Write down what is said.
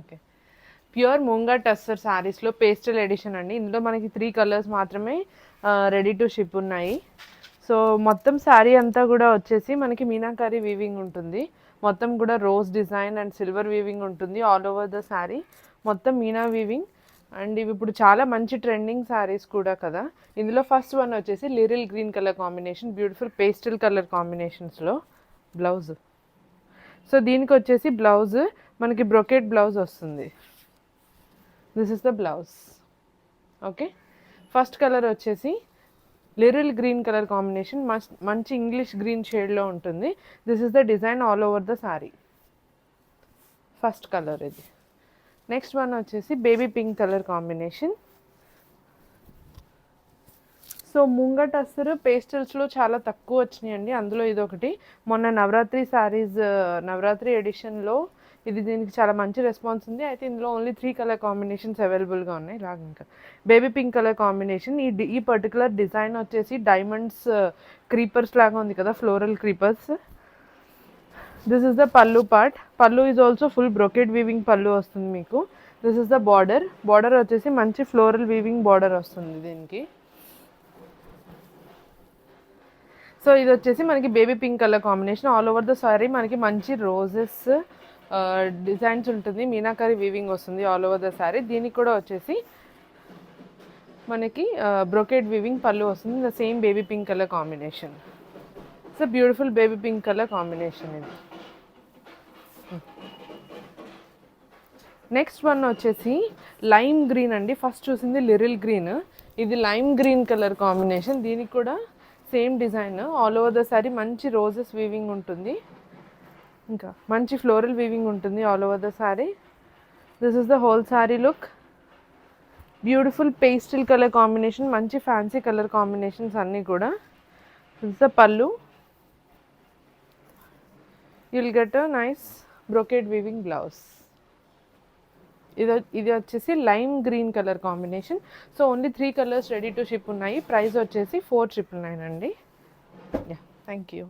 Okay. Pure munga tussar శారీస్లో pastel edition అండి. ఇందులో మనకి 3 కలర్స్ మాత్రమే రెడీ టు షిప్ ఉన్నాయి. సో మొత్తం శారీ అంతా కూడా వచ్చేసి మనకి మీనాకారి వీవింగ్ ఉంటుంది. మొత్తం కూడా rose design and silver weaving ఉంటుంది ఆల్ ఓవర్ ద శారీ. మొత్తం మీనా వీవింగ్ అండ్ ఇవి ఇప్పుడు చాలా మంచి ట్రెండింగ్ శారీస్ కూడా కదా. ఇందులో ఫస్ట్ వన్ వచ్చేసి Liril green colour combination, beautiful pastel colour కాంబినేషన్స్లో బ్లౌజ్. సో దీనికి వచ్చేసి బ్లౌజ్ మనకి బ్రొకెట్ బ్లౌజ్ వస్తుంది. This is the blouse. Okay. First colour వచ్చేసి లిరిల్ గ్రీన్ కలర్ కాంబినేషన్, మంచి ఇంగ్లీష్ గ్రీన్ షేడ్లో ఉంటుంది. This is the design all over the sari. First colour ఇది. నెక్స్ట్ వన్ వచ్చేసి baby pink colour combination. So Munga tussar పేస్టల్స్లో చాలా తక్కువ వచ్చినాయండి. అందులో ఇది ఒకటి. మొన్న నవరాత్రి శారీస్ నవరాత్రి ఎడిషన్లో ఇది దీనికి చాలా మంచి రెస్పాన్స్ ఉంది. అయితే ఇందులో ఓన్లీ 3 కలర్ కాంబినేషన్స్ అవైలబుల్గా ఉన్నాయి. ఇలాగ ఇంకా బేబీ పింక్ కలర్ కాంబినేషన్. ఈ పర్టికులర్ డిజైన్ వచ్చేసి డైమండ్స్ క్రీపర్స్ లాగా ఉంది కదా, floral creepers. This is the పల్లు పార్ట్. పల్లు is also full brocade weaving పల్లు వస్తుంది మీకు. This is the border. Border వచ్చేసి మంచి ఫ్లోరల్ వీవింగ్ బార్డర్ వస్తుంది దీనికి. సో ఇది వచ్చేసి మనకి baby pink colour combination. All over the sorry మనకి మంచి రోజెస్ డిజైన్స్ ఉంటుంది, మీనాకారి వీవింగ్ వస్తుంది ఆల్ ఓవర్ ద సారీ. దీనికి కూడా వచ్చేసి మనకి బ్రొకెట్ వీవింగ్ పళ్ళు వస్తుంది. The same baby pink colour combination. So beautiful baby pink colour combination ఇది. నెక్స్ట్ వన్ వచ్చేసి లైమ్ గ్రీన్ అండి. ఫస్ట్ చూసింది లిరిల్ గ్రీన్, ఇది లైమ్ గ్రీన్ కలర్ కాంబినేషన్. దీనికి కూడా same design all over the sorry మంచి రోజెస్ వీవింగ్ ఉంటుంది, ఇంకా మంచి ఫ్లోరల్ వీవింగ్ ఉంటుంది all over the sorry. This is the whole sorry look. Beautiful pastel colour combination, మంచి ఫ్యాన్సీ కలర్ కాంబినేషన్స్ అన్నీ కూడా. దిస్ ఇస్ ద పల్లు. You will get a nice brocade weaving blouse. ఇది వచ్చేసి lime green colour combination. So only 3 colours ready to ship ఉన్నాయి. Price వచ్చేసి 4,999 అండి. Yeah, thank you.